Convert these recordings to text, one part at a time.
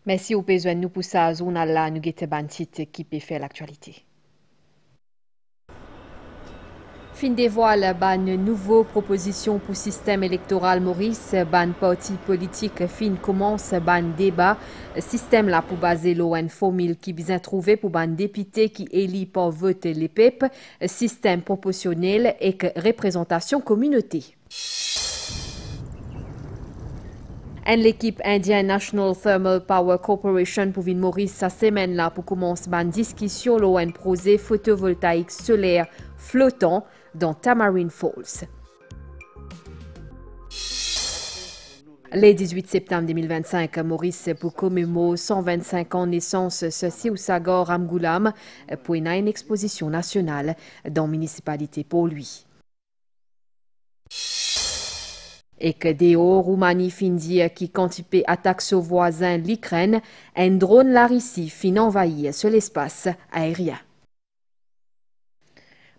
Merci au besoin nous pour ça, zone là, nous guettons ban titre qui peut faire l'actualité. Fin dévoile ban nouveau proposition pour système électoral Maurice, ban parti politique fin commence ban débat système là pour baser l'ON formule qui bien trouvé pour ban député qui élit par vote les PEP, système proportionnel et représentation communauté. L'équipe indienne National Thermal Power Corporation pour venir Maurice sa semaine là pour commencer une discussion sur un projet photovoltaïque solaire flottant dans Tamarind Falls. Le 18 septembre 2025, Maurice pour commémorer 125 ans de naissance ceci au Sagar Ramgoolam pour une exposition nationale dans la municipalité pour lui. Et que Déo, Roumanie fin dire qui contipe attaque sur voisin l'Ukraine, un drone la Russie fin envahir sur l'espace aérien.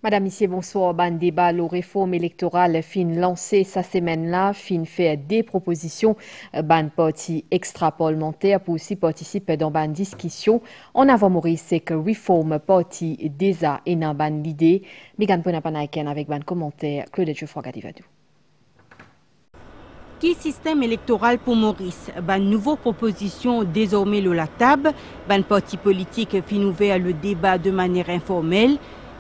Madame, Monsieur, bonsoir. Ban débat, la réforme électorale fin lancée cette semaine-là, fin fait des propositions, ban parti extra-parlementaire pour aussi participer dans ban discussion. En avant, Maurice, c'est que réforme parti déjà et dans ban l'idée. Migan Ponapanaïken avec ban commentaire, Claude Geoffroy Gadivadou. Qui système électoral pour Maurice? Ban nouveau proposition désormais la table, ban parti politique fin ouvert le débat de manière informelle.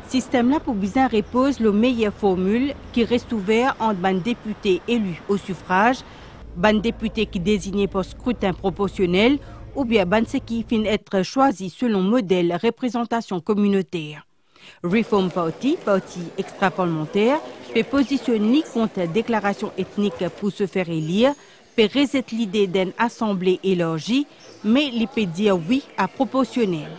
Système là pour bien repose la meilleure formule qui reste ouvert entre ban députés élus au suffrage, ban députés qui désignés pour scrutin proportionnel ou bien ban qui fin être choisi selon modèle représentation communautaire. Reform Party, parti extra-parlementaire, peut positionner contre déclaration ethnique pour se faire élire, peut rejeter l'idée d'une assemblée élargie, mais il peut dire oui à proportionnel.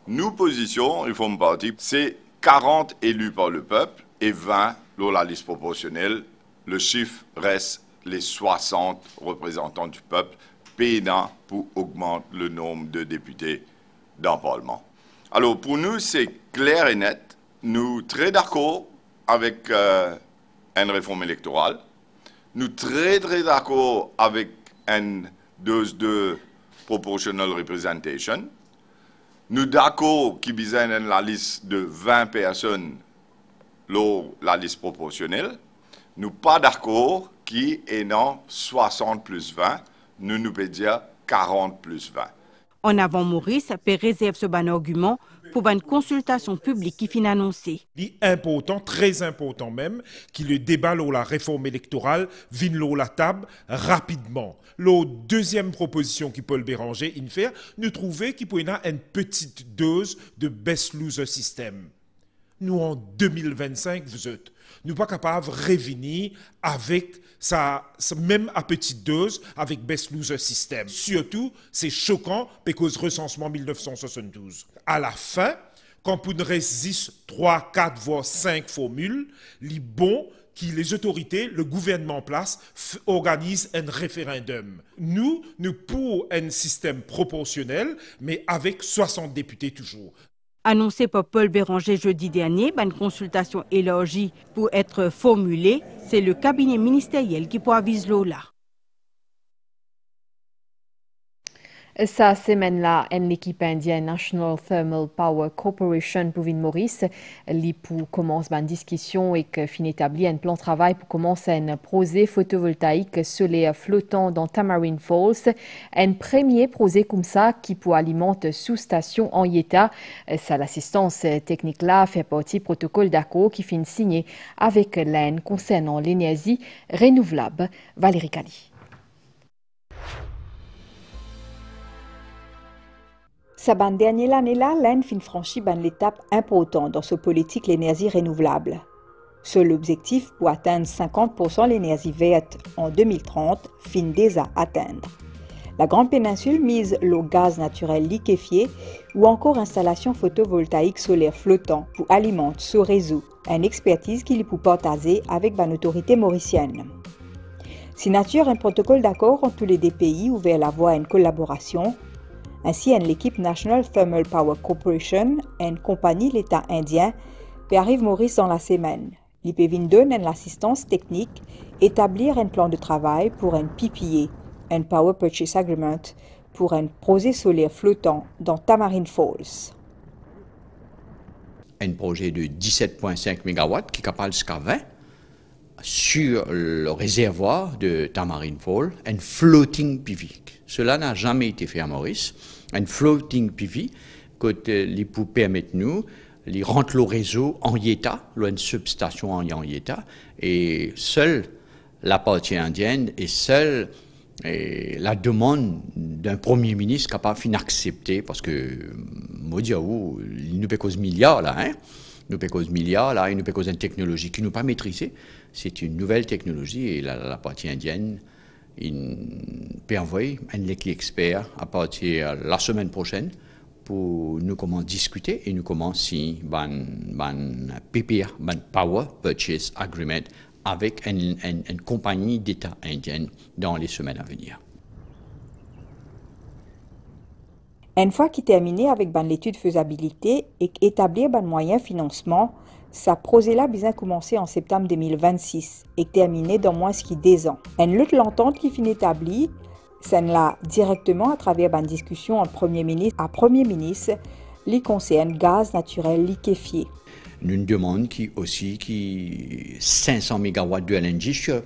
Nous position, Reform Party, c'est 40 élus par le peuple et 20 dans la liste proportionnelle. Le chiffre reste les 60 représentants du peuple, payant pour augmenter le nombre de députés dans le Parlement. Alors, pour nous, c'est clair et net. Nous sommes très d'accord avec une réforme électorale. Nous sommes très d'accord avec une dose de proportional representation. Nous sommes d'accord qu'il y a la liste de 20 personnes dans la liste proportionnelle. Nous ne sommes pas d'accord qu'il y ait 60 plus 20. Nous pouvons dire 40 plus 20. En avant, Maurice peut réserver ce bon argument pour une consultation publique qui finit annoncée. Il est important, très important même, que le débat sur la réforme électorale vienne sur la table rapidement. La deuxième proposition qui Paul Béranger fait, nous trouvons qu'il peut y avoir une petite dose de best loser system. Nous, en 2025, nous ne sommes pas capables de revenir avec ça, même à petite dose, avec best loser system. Surtout, c'est choquant parce que recensement 1972. À la fin, quand on résiste 3, 4, voire 5 formules, les bons qui les autorités, le gouvernement en place, organisent un référendum. Nous pour un système proportionnel, mais avec 60 députés toujours. Annoncé par Paul Béranger jeudi dernier, une consultation élargie pour être formulée, c'est le cabinet ministériel qui peut aviser là. Cette semaine-là, l'équipe indienne National Thermal Power Corporation pour Maurice, pour commencer une discussion et que fin établi un plan de travail pour commencer un projet photovoltaïque solaire flottant dans Tamarind Falls. Un premier projet comme ça qui peut alimenter sous-station en Yéta. Ça, l'assistance technique là fait partie du protocole d'accord qui finit signé avec l'Inde concernant l'énergie renouvelable. Valérie Kali. Sa ban dernière année-là, l'Inde fin franchi ban l'étape importante dans ce politique l'énergie renouvelable. Seul objectif pour atteindre 50% l'énergie verte en 2030 fin déjà atteindre. La Grande Péninsule mise le gaz naturel liquéfié ou encore installation photovoltaïque solaire flottant pour alimenter ce réseau, une expertise qu'il peut partager avec une autorité mauricienne. Signature un protocole d'accord entre tous les deux pays ouvert la voie à une collaboration. Ainsi, l'équipe National Thermal Power Corporation, une compagnie l'État indien, peut arriver Maurice dans la semaine. L'IPVIN donne l'assistance technique, établir un plan de travail pour un PPA, un Power Purchase Agreement, pour un projet solaire flottant dans Tamarind Falls. Un projet de 17,5 MW qui est capable jusqu'à 20 sur le réservoir de Tamarind Falls, un floating PV. Cela n'a jamais été fait à Maurice. Un floating PV qui peut permettre nous de rentrer le réseau en état, une substation en état, et seule la partie indienne et seule la demande d'un premier ministre capable d'accepter, parce que, moi, je dis, nous payons milliards là, hein? Nous payons milliards là, et nous payons une technologie qui nous pas maîtrisée. C'est une nouvelle technologie et la partie indienne, il peut envoyer un expert à partir de la semaine prochaine pour nous comment discuter et nous commencer un PPA, un Power Purchase Agreement, avec une compagnie d'État indienne dans les semaines à venir. Une fois qu'il est terminé avec l'étude de faisabilité et établir un moyen de financement, ce projet-là a bien commencé en septembre 2026 et terminé dans moins de 2 ans. Une autre l'entente qui finit établie, c'est là directement à travers une discussion entre Premier ministre à Premier ministre, qui concerne gaz naturel liquéfié. Nous demandons aussi 500 MW de LNG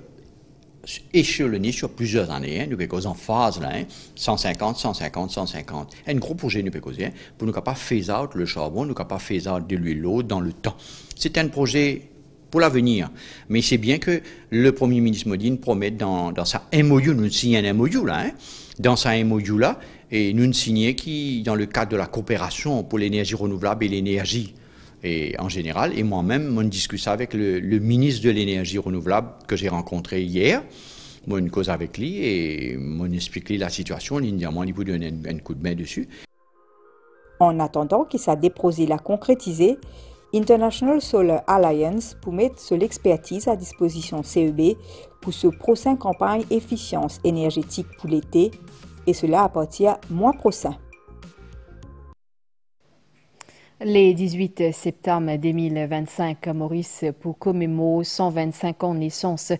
échelonné sur plusieurs années. Hein. Nous sommes en phase là, hein. 150, 150, 150. Un gros projet nous sommes hein, pour nous capables phase out le charbon, nous capables phase out de l'huile dans le temps. C'est un projet pour l'avenir. Mais c'est bien que le Premier ministre Modine promette dans sa MOU, nous signons un MOU là, hein, dans sa MOU là, et nous signons qui, dans le cadre de la coopération pour l'énergie renouvelable et l'énergie et en général, et moi-même, je discute ça avec le ministre de l'énergie renouvelable que j'ai rencontré hier. Moi, une cause avec lui et je explique lui la situation. Il peut donner un coup de main dessus. En attendant qu'il soit déposé la concrétiser, International Solar Alliance pour mettre sur l'expertise à disposition CEB pour ce prochaine campagne efficience énergétique pour l'été, et cela à partir du mois prochain. Le 18 septembre 2025, Maurice, pour commémorer 125 ans de naissance,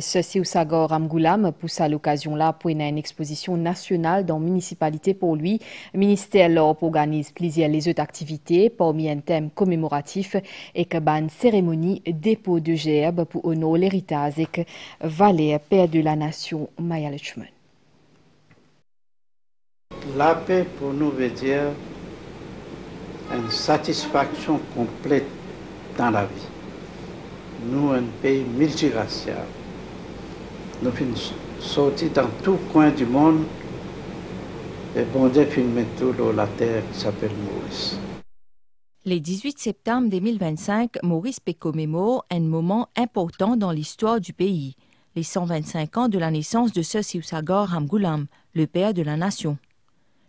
ceci au Sagor Ramgoulam, pousse à l'occasion là pour une exposition nationale dans la municipalité pour lui. Le ministère organise plusieurs les autres activités, parmi un thème commémoratif et que une cérémonie dépôt de gerbe pour honorer l'héritage et que Valère, père de la nation, Maya Lechman. La paix pour nous veut dire une satisfaction complète dans la vie. Nous, un pays multiracial, nous sommes sortis dans tout coin du monde et bon Dieu finit tout dans la terre qui s'appelle Maurice. Le 18 septembre 2025, Maurice commémore un moment important dans l'histoire du pays, les 125 ans de la naissance de Sir Sagor Ramgoulam, le père de la nation.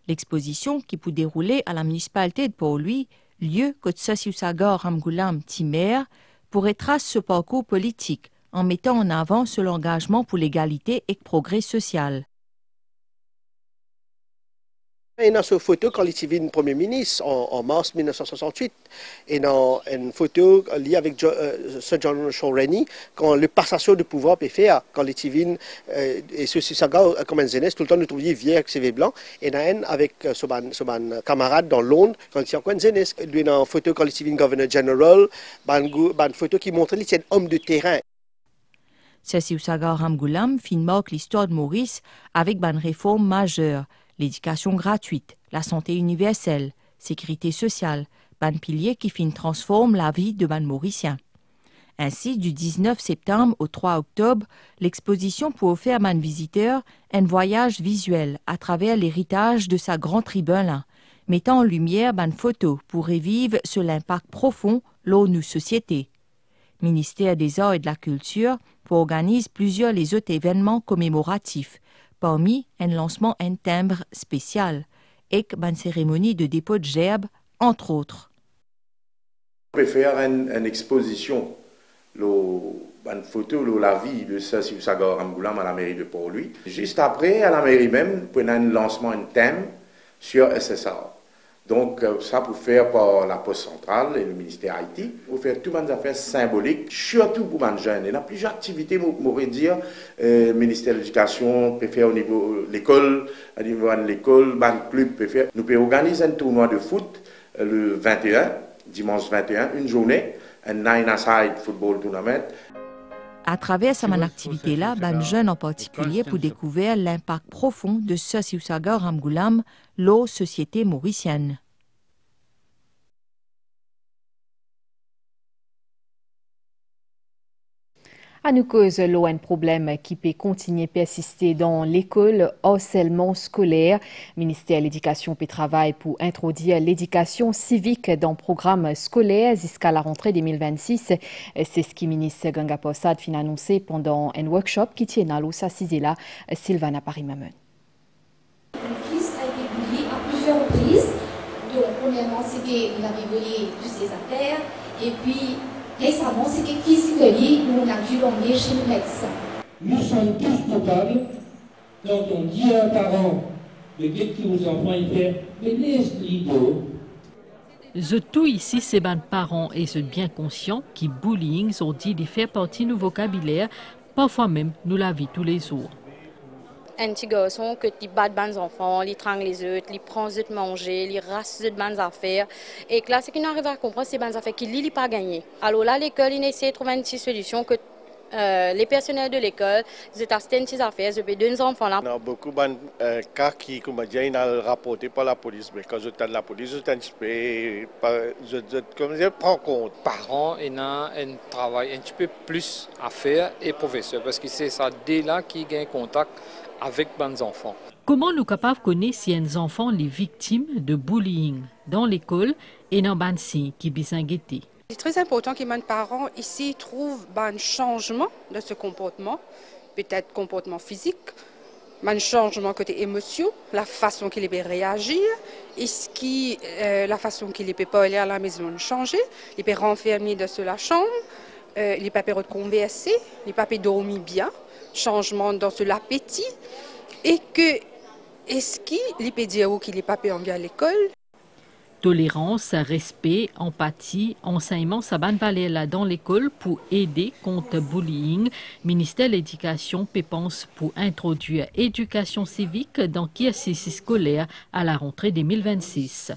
L'exposition qui peut dérouler à la municipalité de Port-Louis, lieu que Sir Sagor Ramgoulam Timer, pourrait tracer ce parcours politique en mettant en avant son engagement pour l'égalité et le progrès social. Il y a une photo quand il était venu Premier ministre en mars 1968. Et dans une photo liée avec Sir John Shaw Rennie, quand le passation de pouvoir peut faire, quand il était venu, et ce Sagor comme un jeunesse, tout le temps nous trouvions vieux avec ses blancs. Et dans une avec son camarade dans Londres, quand il était encore un jeunesse. Il y a une photo quand il était venu Governor General, une photo qui montre qu'il était un homme de terrain. Sir Sagor Ramgoulam marque l'histoire de Maurice avec une réforme majeure. L'éducation gratuite, la santé universelle, sécurité sociale, ban pilier qui transforme la vie de ban Mauricien. Ainsi, du 19 septembre au 3 octobre, l'exposition peut offrir à ban visiteur un voyage visuel à travers l'héritage de sa grande tribune, mettant en lumière ban photos pour revivre sur l'impact profond de nos sociétés. Ministère des Arts et de la Culture organise plusieurs les autres événements commémoratifs, parmi un lancement un timbre spécial et une cérémonie de dépôt de gerbe, entre autres. On peut faire une exposition, une photo de la vie de Sir Sagor Ramgoulam à la mairie de Port-Louis. Juste après, à la mairie même, on a un lancement, un thème sur SSR. Donc, ça pour faire par la Poste centrale et le ministère Haïti, pour faire toutes les affaires symboliques, surtout pour les jeunes. Il y a plusieurs activités, je pourrais dire, le ministère de l'Éducation peut faire au niveau de l'école, au niveau de l'école, le club peut faire. Nous pouvons organiser un tournoi de foot le 21, dimanche 21, une journée, un nine-a-side football tournament. À travers cette activité-là, les jeunes en particulier pour découvrir l'impact profond de Siusaga Ramgoolam, la société mauricienne. À nous cause un problème qui peut continuer à persister dans l'école, harcèlement scolaire. Le ministère de l'Éducation peut travailler pour introduire l'éducation civique dans le programme scolaire jusqu'à la rentrée 2026. C'est ce que le ministre Ganga Prasad a annoncé pendant un workshop qui tient à l'Ossa-Sizela, Sylvana Parimamen. Mon fils a été bullié à plusieurs reprises. Donc, premièrement, c'était qu'on avait volé toutes ses affaires. Et puis, récemment, c'est que physically, nous on a dû l'emmener chez le médecin. Nous sommes tous coupables quand on dit à un parent de qu'est-ce que vos enfants y font, mais laisse-les d'eau. Je tout ici, c'est ben parents et c'est bien conscient qui bullying ont dit de faire partie de nos vocabulaire, parfois même nous la vie tous les jours. Un petit garçon que tu bats de enfants, il trangle les autres, il prend les autres manger, il rasse les autres affaires. Et que là, ce qu'il arrive à comprendre, c'est les affaires qu'il n'a pas gagné. Alors là, l'école, il essaie de trouver une petite solution que les personnels de l'école, ils ont une petite affaire, ils ont deux enfants là. Il y a beaucoup de cas qui, comme je dis, sont rapportés par la police. Mais quand je suis la police, je prends compte. Parents, il y a un travail un petit peu plus à faire et professeurs, parce que c'est ça dès là qui gagne contact avec les enfants. Comment nous capables de connaître si les enfants les victimes de bullying dans l'école et dans les signes qui sont guettés? C'est très important que les parents ici trouvent un changement de ce comportement, peut-être comportement physique, un changement côté émotion, la façon qu'il peut réagir, la façon qu'il peut pas aller à la maison changer, il peut renfermer de la chambre, il peut converser, il peut dormir bien, changement dans l'appétit, et que est-ce qu'il peut dire qu'il n'est pas envie à l'école. Tolérance, respect, empathie, enseignement, ça va là dans l'école pour aider contre le bullying. Le ministère de l'Éducation pense pour introduire éducation civique dans l'exercice scolaire à la rentrée 2026.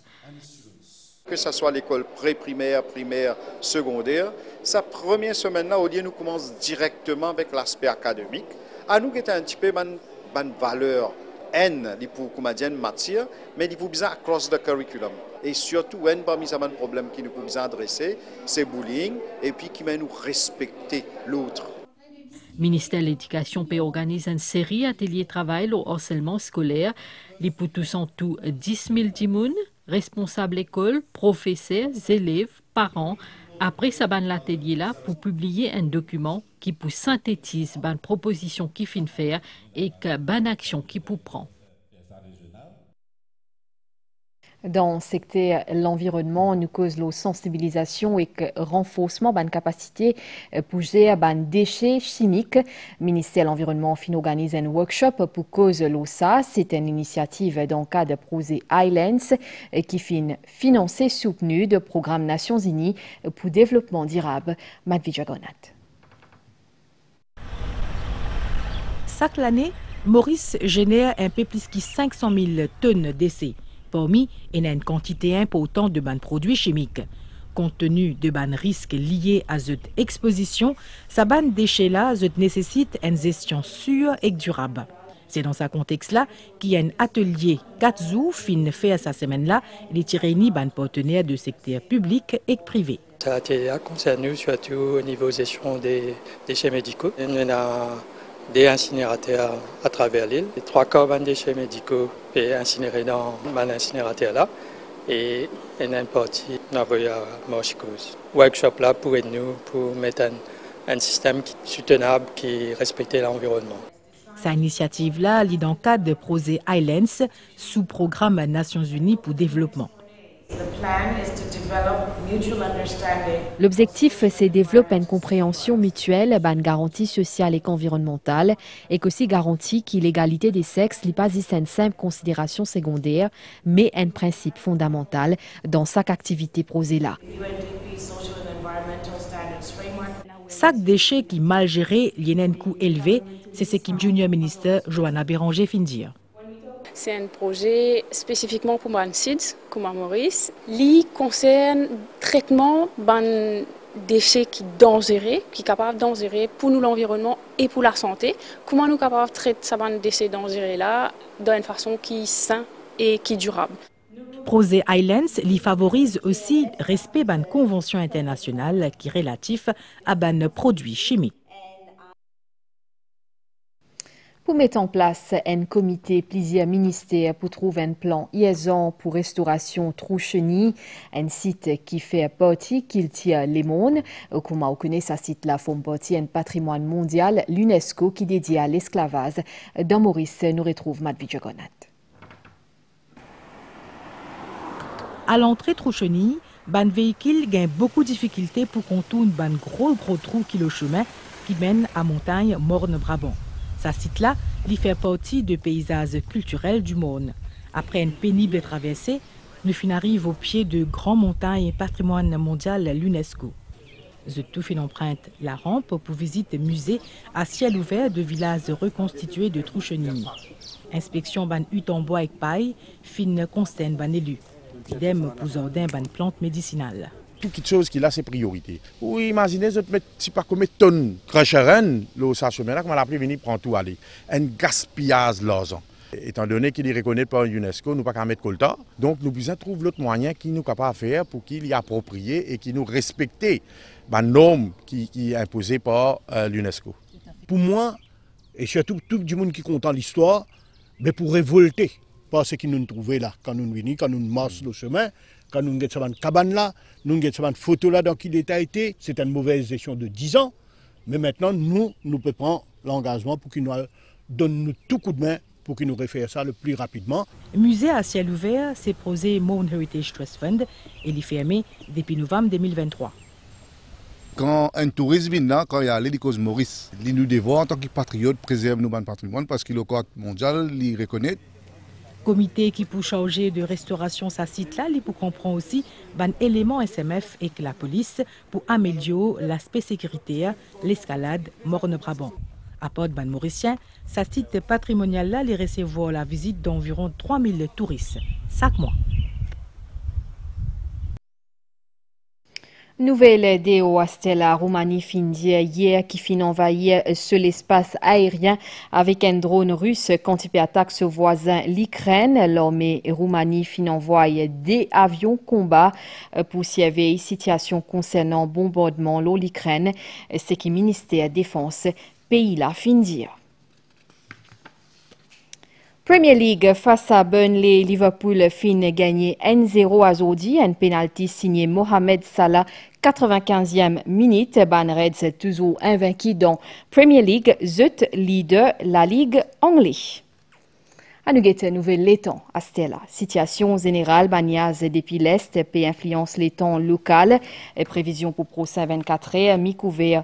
Que ce soit l'école pré-primaire, primaire, secondaire, sa première semaine-là, au lieu nous commence directement avec l'aspect académique. À nous, qui est un petit peu une valeur N, pour matière, mais il faut bien across the curriculum. Et surtout, N parmi ces problèmes qui nous pouvons bien adresser, c'est bullying, et puis qui m'a nous respecter l'autre. Le ministère de l'Éducation peut organiser une série d'ateliers de travail au harcèlement scolaire. Les pour tous en tout 10 000 dimoun, responsables d'école, professeurs, élèves, parents. Après ça, l'atelier là pour publier un document qui peut synthétiser une proposition qui fin faire et une action qui peut prendre. Dans le secteur de l'environnement, nous cause la sensibilisation et le renforcement de la capacité pour gérer les déchets chimiques. Le ministère de l'Environnement organise un workshop pour cause l'OSA. C'est une initiative dans le cadre du projet Islands qui est financé soutenu de programme Nations Unies pour le développement durable. Madhvija Gonat. Chaque année, Maurice génère un peu plus de 500 000 tonnes de déchets. Parmi, il y a une quantité importante de produits chimiques. Compte tenu de risques liés à cette exposition, ces déchets-là nécessitent une gestion sûre et durable. C'est dans ce contexte-là qu'il y a un atelier 4 jours fait à cette semaine-là, les réunit des partenaires du secteur public et privé. Cet atelier concerne nous surtout au niveau de gestion des déchets médicaux. Il y a des incinérateurs à travers l'île. 3 quarts des déchets médicaux sont incinérés dans l'incinérateur-là et une partie envoyée à Mochicos. Le workshop là pour aider nous pour mettre un système soutenable qui respecte l'environnement. Cette initiative-là est dans le cadre du projet Islands sous programme Nations Unies pour le développement. The plan is to develop L'objectif, c'est développer une compréhension mutuelle, une garantie sociale et environnementale, et qu'aussi garantit que l'égalité des sexes n'est pas une simple considération secondaire, mais un principe fondamental dans chaque activité prosée là. Chaque déchet qui mal géré, il y a un coût élevé, c'est ce que Junior Minister Johanna Béranger fin dire. C'est un projet spécifiquement pour SIDS, comme à Maurice. Il concerne le traitement des déchets qui sont dangereux, qui sont capables de dangereux pour nous l'environnement et pour la santé. Comment nous sommes capables de traiter ces déchets dangereux-là d'une façon qui est saine et qui est durable. Projet Islands lui favorise aussi le respect d'une convention internationale qui est relative à des produits chimiques. Pour mettre en place un comité, plusieurs ministères pour trouver un plan liaison pour restauration Troucheny, un site qui fait partie qu'il tient les mondes. Comme on connaît, ce site-là fait partie d'un patrimoine mondial, l'UNESCO, qui dédie à l'esclavage. Dans Maurice, nous retrouvons Matt Vidjogonat. À l'entrée Troucheny, ban véhicule gagne beaucoup de difficultés pour contourner ban gros trou qui le chemin qui mène à montagne Morne-Brabant. Ce site-là, il fait partie du paysage culturel du monde. Après une pénible traversée, nous arrivons au pied de grandes montagnes patrimoine mondial l'UNESCO. The tout fait empreinte la rampe pour visiter le musée à ciel ouvert de village reconstitué de Troucheny. Inspection ban hutte en bois avec paille, fine constate ban élu. Idem pour jardin ban plante médicinale. Toute chose qui a ses priorités. Oui, imaginez, je ne sais pas combien de tonnes cracheren, le chemin-là, comme on l'appelle, venir prendre tout aller. Un gaspillage l'argent. Étant donné qu'il est reconnu par l'UNESCO, nous ne pouvons pas mettre colta. Donc, nous devons trouver l'autre moyen qui nous capable de faire pour qu'il y ait approprié et qui nous respecte les normes qui sont imposées par l'UNESCO. Pour moi, et surtout tout le monde qui compte l'histoire, mais pour révolter par ce que nous trouvons là, quand nous venons, quand nous marchons le chemin, quand nous avons une cabane là, nous avons une photo là dans quel état était, c'est une mauvaise gestion de 10 ans. Mais maintenant, nous pouvons prendre l'engagement pour qu'il nous donne tout coup de main pour qu'il nous réfère ça le plus rapidement. Le musée à ciel ouvert, c'est projet Mourne Heritage Trust Fund et il est fermé depuis novembre 2023. Quand un touriste vient là, quand il y a l'hélicose Maurice, il nous devons en tant que patriote préserver nos patrimoine parce que le Code mondial il reconnaît. Comité qui pour changer de restauration sa site-là, il pour comprendre aussi un élément SMF et que la police pour améliorer l'aspect sécuritaire, l'escalade Morne-Brabant. À Port-ban Mauricien, sa site patrimonial-là, il recevoir la visite d'environ 3000 touristes chaque mois. Nouvelle DO Astella Roumanie finit hier qui finit envahir sur l'espace aérien avec un drone russe quand il peut attaquer ce voisin l'Ukraine. L'armée Roumanie finit envoyer des avions combat pour surveiller situation concernant bombardement l'Ukraine. C'est que le ministère de la Défense pays là fin dire. Premier League face à Burnley, Liverpool fin gagné 1-0 à Zodi, un penalty signé Mohamed Salah, 95e minute. Ban Reds toujours invaincu dans Premier League, zut leader la Ligue anglaise. À nous guetter nouvelle l'étang à Stella. Situation générale, Banias depuis l'Est, peut influence l'étang local. Prévision pour prochain 24 heures, mi-couvert.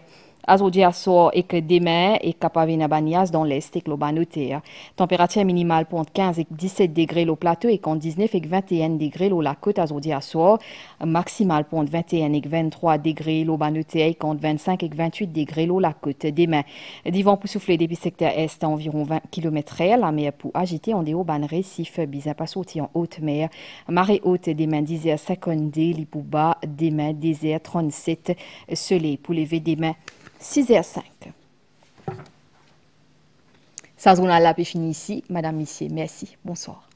Aujourd'hui à soir et que demain est capable de Banias dans l'est et que le température minimale pour 15 et 17 degrés au plateau et quand 19 et 21 degrés au la côte aujourd'hui à soir, maximale pour 21 et 23 degrés au Banoté et quand 25 et 28 degrés au la côte demain. Divan pour souffler depuis secteur est à environ 20 km/h, la mer pour agiter en déhaut ban récif bizarre pas sorti en haute mer, marée haute demain 10h50 l'ipouba demain 10h37 soleil pour lever demain 6h05. Ça journal là est fini ici. Madame, Monsieur, merci. Bonsoir.